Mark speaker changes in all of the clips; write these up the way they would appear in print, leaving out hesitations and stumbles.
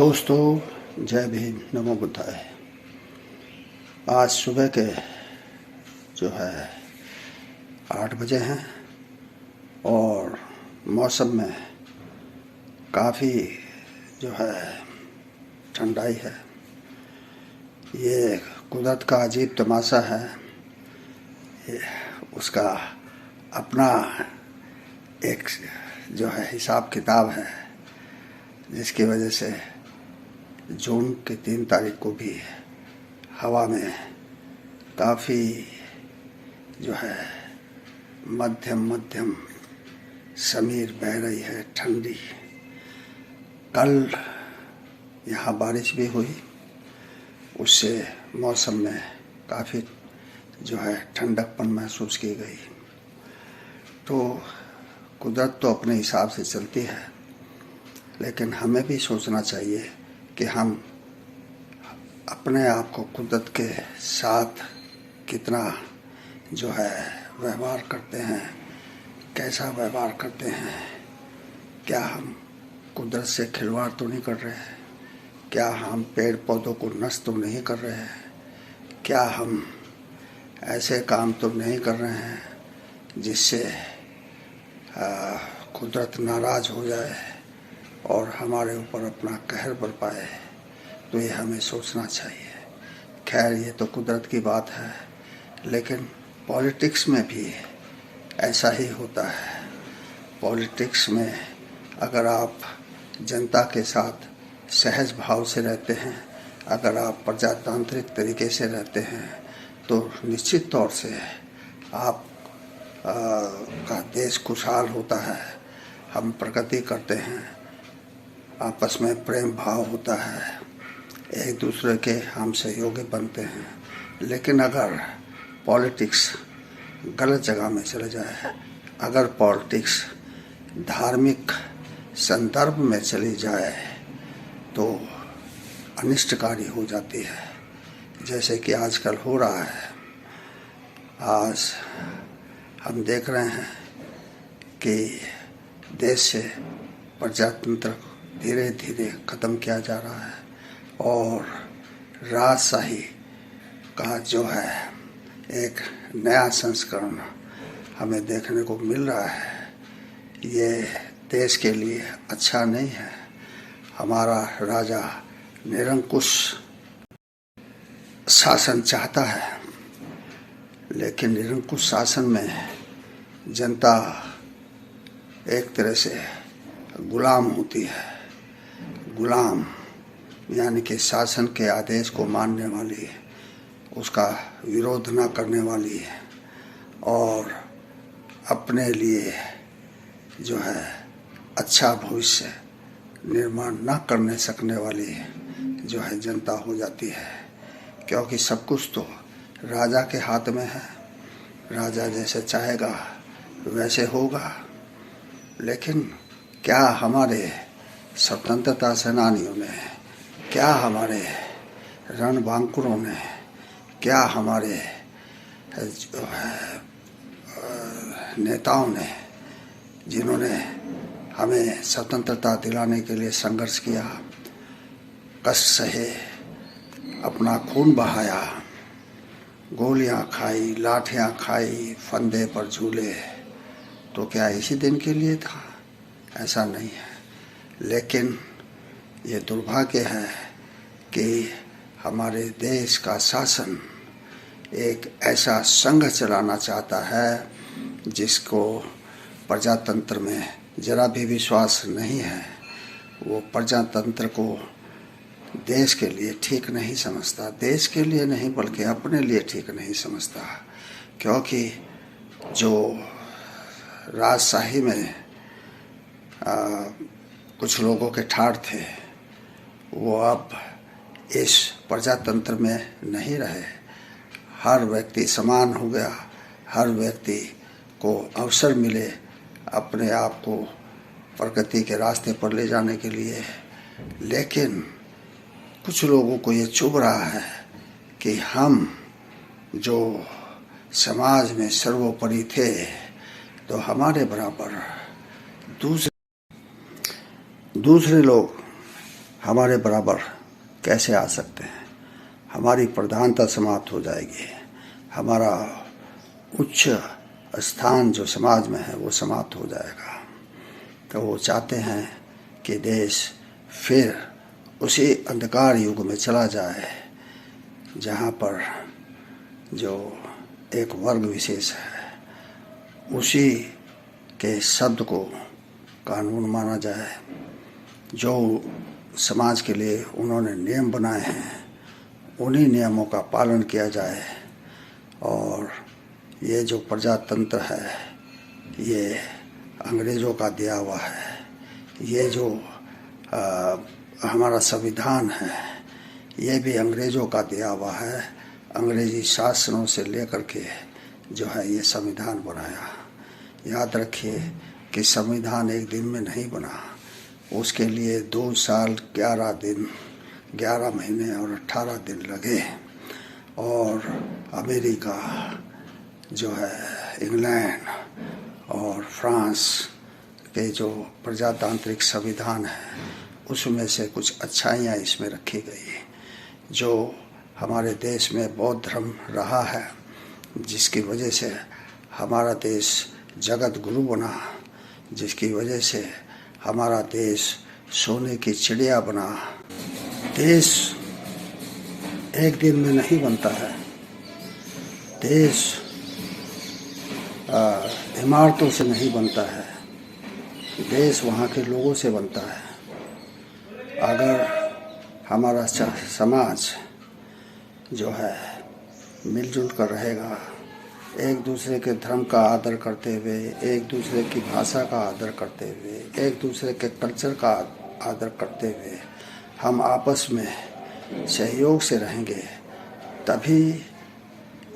Speaker 1: दोस्तों, जय भीम, नमो बुद्धाय। आज सुबह के जो है 8 बजे हैं और मौसम में काफ़ी जो है ठंडाई है। ये कुदरत का अजीब तमाशा है। उसका अपना एक जो है हिसाब किताब है, जिसकी वजह से जून की 3 तारीख को भी हवा में काफ़ी जो है मध्यम समीर बह रही है, ठंडी। कल यहाँ बारिश भी हुई, उससे मौसम में काफ़ी जो है ठंडकपन महसूस की गई। तो कुदरत तो अपने हिसाब से चलती है, लेकिन हमें भी सोचना चाहिए कि हम अपने आप को कुदरत के साथ कितना जो है व्यवहार करते हैं, कैसा व्यवहार करते हैं। क्या हम कुदरत से खिलवाड़ तो नहीं कर रहे हैं? क्या हम पेड़ पौधों को नष्ट तो नहीं कर रहे हैं? क्या हम ऐसे काम तो नहीं कर रहे हैं जिससे कुदरत नाराज़ हो जाए और हमारे ऊपर अपना कहर बरपाए? तो ये हमें सोचना चाहिए। खैर, ये तो कुदरत की बात है, लेकिन पॉलिटिक्स में भी ऐसा ही होता है। पॉलिटिक्स में अगर आप जनता के साथ सहज भाव से रहते हैं, अगर आप प्रजातांत्रिक तरीके से रहते हैं, तो निश्चित तौर से आप का देश खुशहाल होता है। हम प्रगति करते हैं, आपस में प्रेम भाव होता है, एक दूसरे के हम सहयोगी बनते हैं। लेकिन अगर पॉलिटिक्स गलत जगह में चले जाए, अगर पॉलिटिक्स धार्मिक संदर्भ में चली जाए, तो अनिष्टकारी हो जाती है, जैसे कि आजकल हो रहा है। आज हम देख रहे हैं कि देश से प्रजातंत्र धीरे धीरे ख़त्म किया जा रहा है और राजशाही का जो है एक नया संस्करण हमें देखने को मिल रहा है। ये देश के लिए अच्छा नहीं है। हमारा राजा निरंकुश शासन चाहता है, लेकिन निरंकुश शासन में जनता एक तरह से गुलाम होती है। गुलाम यानी कि शासन के आदेश को मानने वाली, उसका विरोध न करने वाली और अपने लिए जो है अच्छा भविष्य निर्माण न करने सकने वाली जो है जनता हो जाती है। क्योंकि सब कुछ तो राजा के हाथ में है। राजा जैसे चाहेगा वैसे होगा। लेकिन क्या हमारे स्वतंत्रता सेनानियों ने, क्या हमारे रणबांकुरों ने, क्या हमारे जो है नेताओं ने, जिन्होंने हमें स्वतंत्रता दिलाने के लिए संघर्ष किया, कष्ट सहे, अपना खून बहाया, गोलियां खाई, लाठियां खाई, फंदे पर झूले, तो क्या इसी दिन के लिए था? ऐसा नहीं है। लेकिन ये दुर्भाग्य है कि हमारे देश का शासन एक ऐसा संघ चलाना चाहता है जिसको प्रजातंत्र में जरा भी विश्वास नहीं है। वो प्रजातंत्र को देश के लिए ठीक नहीं समझता। देश के लिए नहीं, बल्कि अपने लिए ठीक नहीं समझता। क्योंकि जो राजशाही में कुछ लोगों के ठाठ थे, वो अब इस प्रजातंत्र में नहीं रहे। हर व्यक्ति समान हो गया, हर व्यक्ति को अवसर मिले अपने आप को प्रगति के रास्ते पर ले जाने के लिए। लेकिन कुछ लोगों को ये चुभ रहा है कि हम जो समाज में सर्वोपरि थे, तो हमारे बराबर दूसरे लोग हमारे बराबर कैसे आ सकते हैं। हमारी प्रधानता समाप्त हो जाएगी, हमारा उच्च स्थान जो समाज में है वो समाप्त हो जाएगा। तो वो चाहते हैं कि देश फिर उसी अंधकार युग में चला जाए जहाँ पर जो एक वर्ग विशेष है उसी के शब्द को कानून माना जाए। जो समाज के लिए उन्होंने नियम बनाए हैं उन्हीं नियमों का पालन किया जाए। और ये जो प्रजातंत्र है ये अंग्रेज़ों का दिया हुआ है। ये जो हमारा संविधान है ये भी अंग्रेज़ों का दिया हुआ है। अंग्रेज़ी शासनों से लेकर के जो है ये संविधान बनाया। याद रखिए कि संविधान एक दिन में नहीं बना, उसके लिए 2 साल 11 दिन 11 महीने और 18 दिन लगे। और अमेरिका जो है, इंग्लैंड और फ्रांस के जो प्रजातांत्रिक संविधान है उसमें से कुछ अच्छाइयाँ इसमें रखी गई। जो हमारे देश में बौद्ध धर्म रहा है जिसकी वजह से हमारा देश जगत गुरु बना, जिसकी वजह से हमारा देश सोने की चिड़िया बना। देश एक दिन में नहीं बनता है। देश इमारतों से नहीं बनता है, देश वहाँ के लोगों से बनता है। अगर हमारा समाज जो है मिलजुल कर रहेगा, एक दूसरे के धर्म का आदर करते हुए, एक दूसरे की भाषा का आदर करते हुए, एक दूसरे के कल्चर का आदर करते हुए हम आपस में सहयोग से रहेंगे, तभी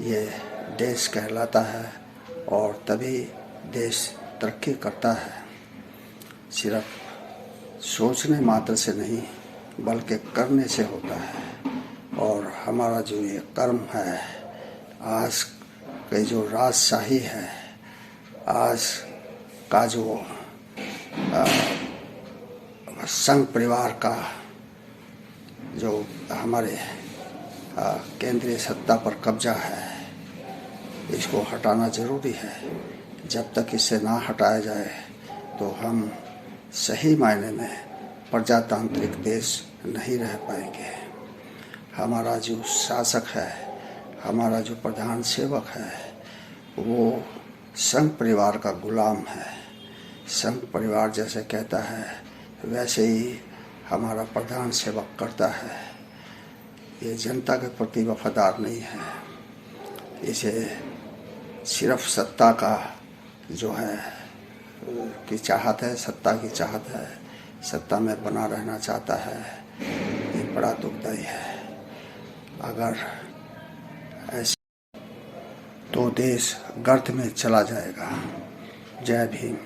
Speaker 1: ये देश कहलाता है और तभी देश तरक्की करता है। सिर्फ सोचने मात्र से नहीं बल्कि करने से होता है। और हमारा जो ये कर्म है, आज के जो राजशाही है, आज का जो संघ परिवार का जो हमारे केंद्रीय सत्ता पर कब्जा है, इसको हटाना ज़रूरी है। जब तक इसे ना हटाया जाए तो हम सही मायने में प्रजातांत्रिक देश नहीं रह पाएंगे। हमारा जो शासक है, हमारा जो प्रधान सेवक है, वो संघ परिवार का गुलाम है। संघ परिवार जैसे कहता है वैसे ही हमारा प्रधान सेवक करता है। ये जनता के प्रति वफादार नहीं है। इसे सिर्फ सत्ता का जो है की चाहत है, सत्ता की चाहत है, सत्ता में बना रहना चाहता है। ये बड़ा दुखदाई है। अगर ऐसे तो देश गर्त में चला जाएगा। जय भीम।